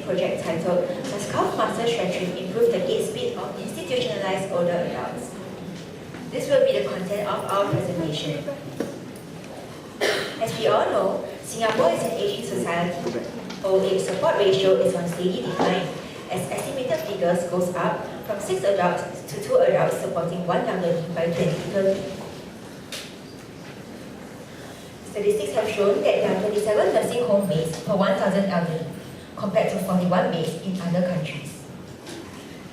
project titled Does Calf Muscle Stretching Improve the Gait Speed of Institutionalized Older Adults? This will be the content of our presentation. As we all know, Singapore is an aging society. Old age support ratio is on steady decline, as estimated figures goes up from 6 adults to 2 adults supporting one elderly by 2030. Statistics have shown that there are 27 nursing home beds per 1,000 elderly, compared to 41 beds in other countries.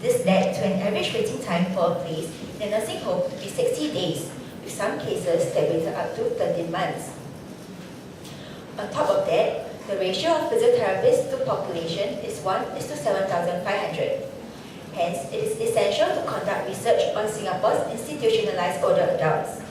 This led to an average waiting time for a place in a nursing home to be 60 days, with some cases that waited up to 13 months. On top of that, the ratio of physiotherapists to population is 1:7,500. Hence, it is essential to conduct research on Singapore's institutionalized older adults.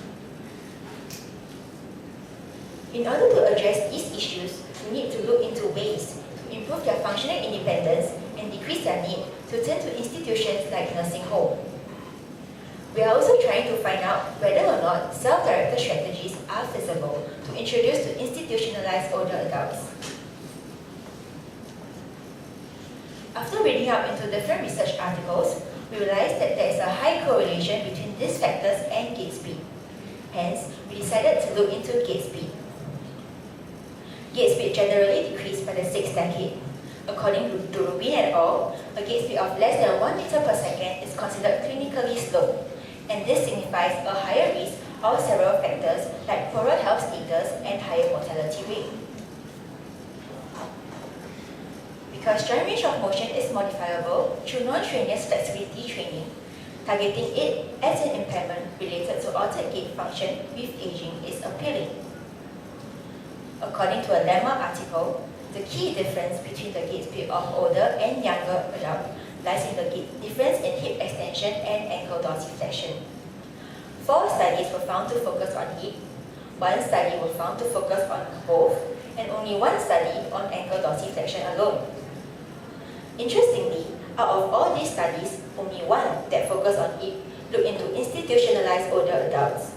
In order to address these issues, we need to look into ways to improve their functional independence and decrease their need to turn to institutions like nursing home. We are also trying to find out whether or not self-directed strategies are feasible to introduce to institutionalized older adults. After reading up into different research articles, we realized that there is a high correlation between these factors and gait speed. Hence, we decided to look into gait speed. Gait speed generally decreased by the 6th decade. According to Rubin et al., a gait speed of less than 1 meter per second is considered clinically slow, and this signifies a higher risk of several factors like poorer health status and higher mortality rate. Because joint range of motion is modifiable through non-strenuous flexibility training, targeting it as an impairment related to altered gait function with aging is appealing. According to a Lemma article, the key difference between the gait speed of older and younger adults lies in the difference in hip extension and ankle dorsiflexion. 4 studies were found to focus on hip, 1 study was found to focus on both, and only 1 study on ankle dorsiflexion alone. Interestingly, out of all these studies, only 1 that focused on hip looked into institutionalized older adults.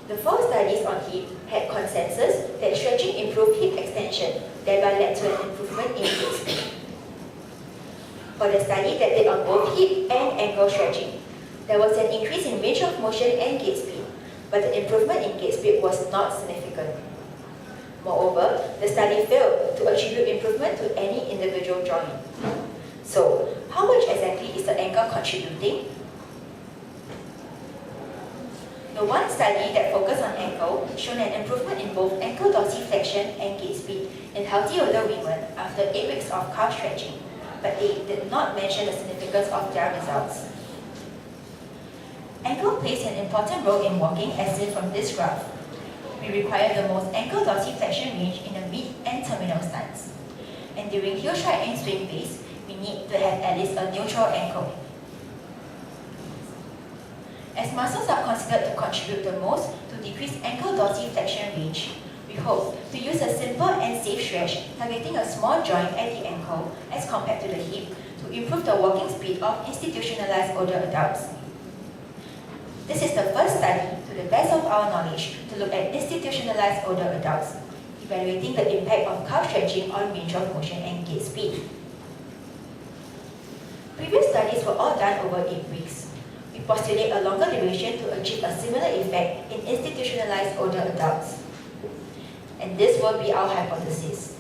The 4 studies on hip had consensus that stretching improved hip extension, thereby led to an improvement in gait speed. For the study that did on both hip and ankle stretching, there was an increase in range of motion and gait speed, but the improvement in gait speed was not significant. Moreover, the study failed to attribute improvement to any individual joint. So, how much exactly is the ankle contributing? The 1 study that focused on ankle showed an improvement in both ankle dorsiflexion and gait speed in healthy older women after 8 weeks of calf stretching, but they did not mention the significance of their results. Ankle plays an important role in walking, as seen from this graph. We require the most ankle dorsiflexion range in the mid and terminal stance. And during heel strike and swing phase, we need to have at least a neutral ankle. As muscles are considered to contribute the most to decrease ankle dorsiflexion range, we hope to use a simple and safe stretch targeting a small joint at the ankle as compared to the hip to improve the walking speed of institutionalized older adults. This is the first study, to the best of our knowledge, to look at institutionalized older adults, evaluating the impact of calf stretching on range of motion and gait speed. Previous studies were all done over 8 weeks. We postulate a longer duration to achieve a similar effect in institutionalized older adults. And this will be our hypothesis.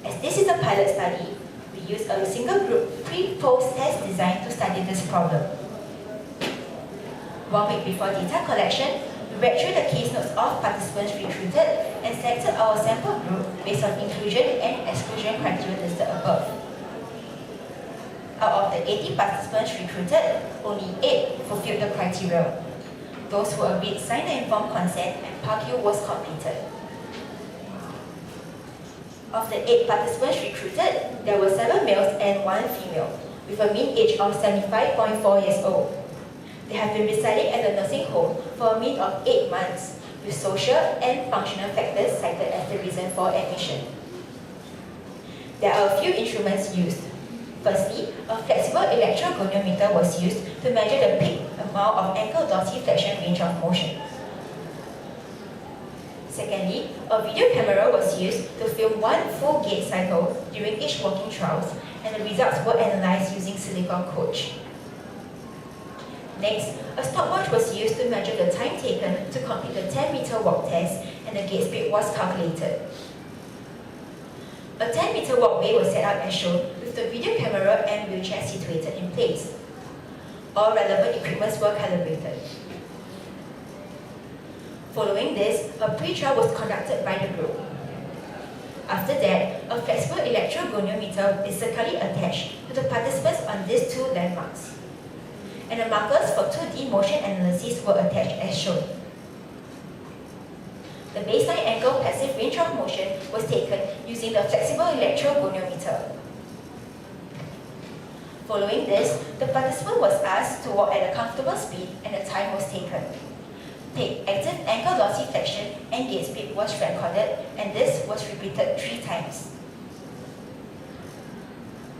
As this is a pilot study, we use a single group pre-post test design to study this problem. 1 week before data collection, we read through the case notes of participants recruited and selected our sample group based on inclusion and exclusion criteria listed above. Out of the 80 participants recruited, only 8 fulfilled the criteria. Those who agreed signed the informed consent and PARQ was completed. Of the 8 participants recruited, there were 7 males and 1 female, with a mean age of 75.4 years old. They have been residing at the nursing home for a mean of 8 months, with social and functional factors cited as the reason for admission. There are a few instruments used. Firstly, a flexible electrogoniometer was used to measure the peak amount of ankle dorsiflexion range of motion. Secondly, a video camera was used to film one full gait cycle during each walking trials, and the results were analysed using silicon coach. Next, a stopwatch was used to measure the time taken to complete the 10-meter walk test, and the gait speed was calculated. A 10-meter walkway was set up as shown, with the video camera and wheelchair situated in place. All relevant equipments were calibrated. Following this, a pre-trial was conducted by the group. After that, a flexible electrogoniometer is circularly attached to the participants on these two landmarks, and the markers for 2D motion analysis were attached as shown. The baseline ankle passive range of motion was taken using the flexible electrogoniometer. Following this, the participant was asked to walk at a comfortable speed and the time was taken. The active ankle dorsiflexion and gait speed was recorded, and this was repeated 3 times.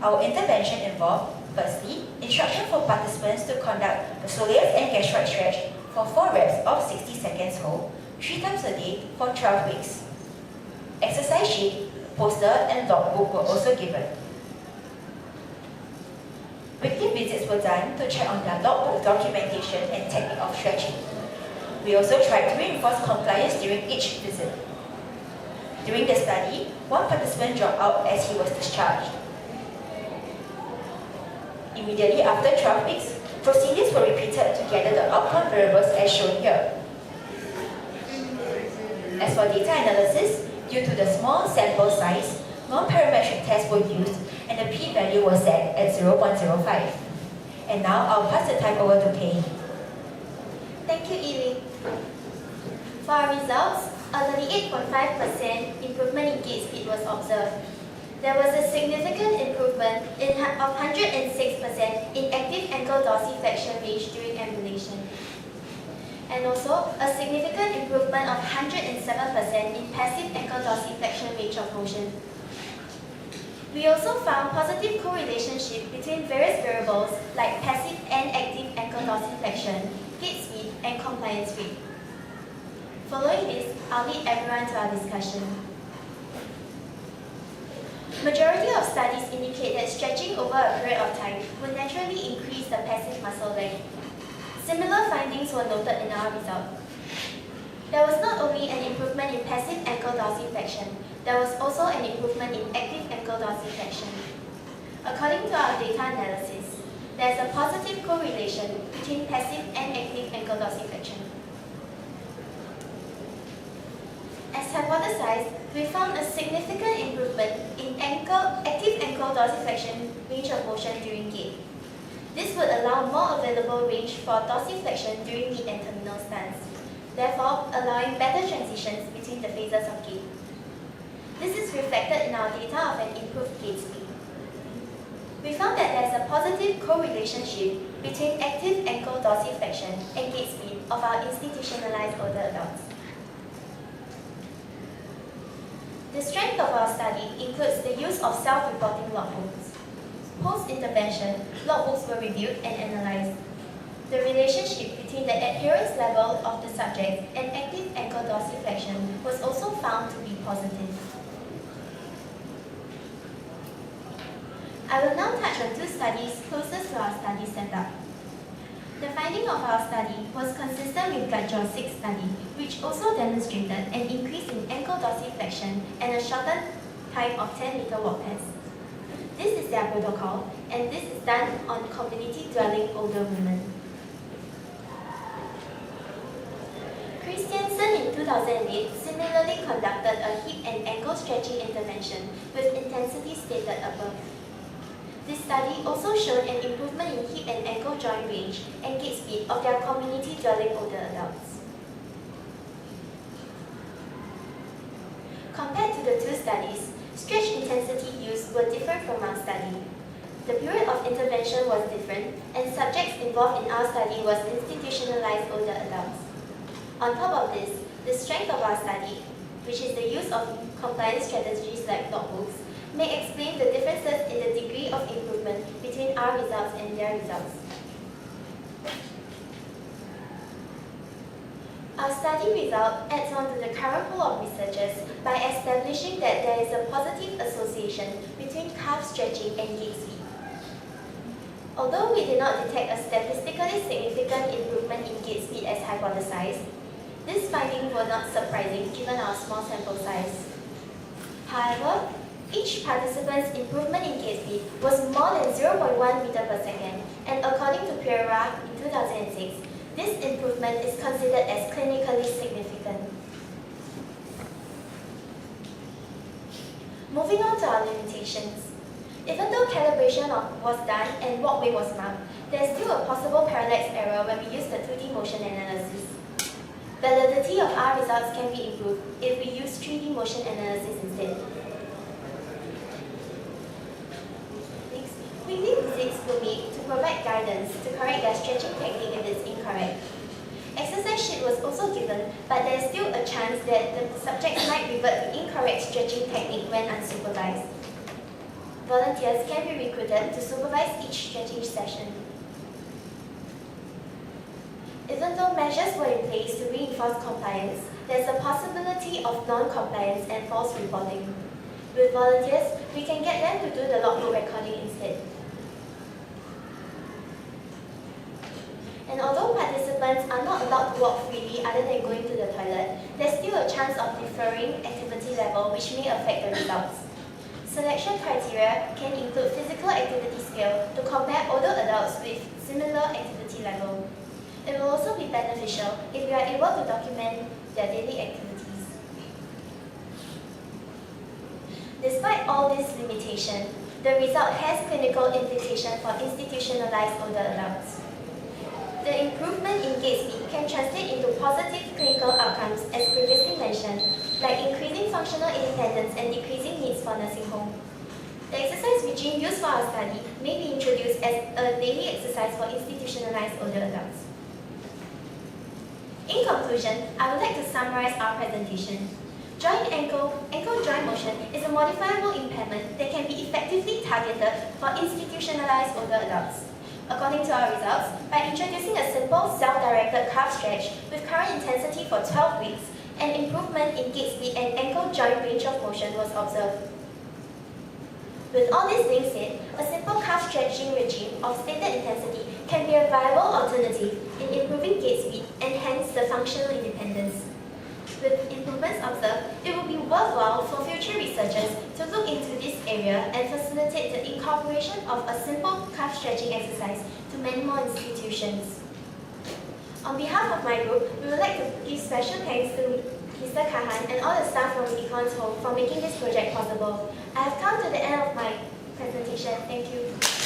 Our intervention involved, firstly, instruction for participants to conduct the soleus and gastroid stretch for 4 reps of 60 seconds hold, 3 times a day for 12 weeks. Exercise sheet, poster, and logbook were also given. Weekly visits were done to check on their logbook documentation and technique of stretching. We also tried to reinforce compliance during each visit. During the study, one participant dropped out as he was discharged. Immediately after 12 weeks, procedures were repeated to gather the outcome variables as shown here. As for data analysis, due to the small sample size, non-parametric tests were used and the p-value was set at 0.05. And now I'll pass the time over to Pei. Thank you, Yi. For our results, a 38.5% improvement in gait speed was observed. There was a significant improvement of 106% in active ankle dorsiflexion range during ambulation. And also, a significant improvement of 107% in passive ankle dorsiflexion range of motion. We also found positive correlation between various variables like passive and active ankle dorsiflexion, gait speed, and compliance rate. Following this, I'll lead everyone to our discussion. Majority of studies indicate that stretching over a period of time will naturally increase the passive muscle length. Similar findings were noted in our result. There was not only an improvement in passive ankle dorsiflexion, there was also an improvement in active ankle dorsiflexion. According to our data analysis, there is a positive correlation between passive and active ankle dorsiflexion. As hypothesized, we found a significant improvement in active ankle dorsiflexion range of motion during gait. This would allow more available range for dorsiflexion during mid and terminal stance, therefore allowing better transitions between the phases of gait. This is reflected in our data of an improved gait speed. We found that there is a positive correlation between active ankle dorsiflexion and gait speed of our institutionalized older adults. The strength of our study includes the use of self-reporting logbooks. Post-intervention, logbooks were reviewed and analyzed. The relationship between the adherence level of the subject and active ankle dorsiflexion was also found to be positive. I will now touch on 2 studies closest to our study setup. The finding of our study was consistent with Gladjaw 6 study, which also demonstrated an increase in ankle dorsiflexion and a shortened time of 10-meter walk test. This is their protocol, and this is done on community-dwelling older women. Christiansen in 2008 similarly conducted a hip and ankle stretching intervention with intensity stated above. This study also showed an improvement in hip and ankle joint range and gait speed of their community-dwelling older adults. Compared to the 2 studies, stretch intensity used were different from our study. The period of intervention was different, and subjects involved in our study was institutionalized older adults. On top of this, the strength of our study, which is the use of compliance strategies like logbooks, may explain the differences in the degree of improvement between our results and their results. Our study result adds on to the current pool of researchers by establishing that there is a positive association between calf stretching and gait speed. Although we did not detect a statistically significant improvement in gait speed as hypothesized, this finding was not surprising given our small sample size. However, each participant's improvement in gait speed was more than 0.1 meter per second, and according to Pereira in 2006, this improvement is considered as clinically significant. Moving on to our limitations. Even though calibration was done and walkway was marked, there is still a possible parallax error when we use the 2D motion analysis. Validity of our results can be improved if we use 3D motion analysis instead. Next, weekly visits were made to provide guidance to correct their stretching technique if it's incorrect. Exercise sheet was also given, but there is still a chance that the subjects might revert to incorrect stretching technique when unsupervised. Volunteers can be recruited to supervise each stretching session. Even though measures were in place to reinforce compliance, there is a possibility of non-compliance and false reporting. With volunteers, we can get them to do the logbook recording instead. And although participants are not allowed to walk freely other than going to the toilet, there is still a chance of differing activity level which may affect the results. Selection criteria can include physical activity scale to compare older adults with similar activity level. It will also be beneficial if we are able to document their daily activities. Despite all these limitations, the result has clinical implication for institutionalized older adults. The improvement in gait speed can translate into positive clinical outcomes as previously mentioned, like increasing functional independence and decreasing needs for nursing home. The exercise regime used for our study may be introduced as a daily exercise for institutionalized older adults. In conclusion, I would like to summarize our presentation. Joint ankle joint motion is a modifiable impairment that can be effectively targeted for institutionalized older adults. According to our results, by introducing a simple self-directed calf stretch with current intensity for 12 weeks, an improvement in gait speed and ankle joint range of motion was observed. With all this being said, a simple calf stretching regime of stated intensity can be a viable alternative in improving gait speed and hence the functional independence. With improvements observed, it will be worthwhile for future researchers to look into this area and facilitate the incorporation of a simple calf stretching exercise to many more institutions. On behalf of my group, we would like to give special thanks to Mr. Kahan and all the staff from Econs Home for making this project possible. I have come to the end of my presentation. Thank you.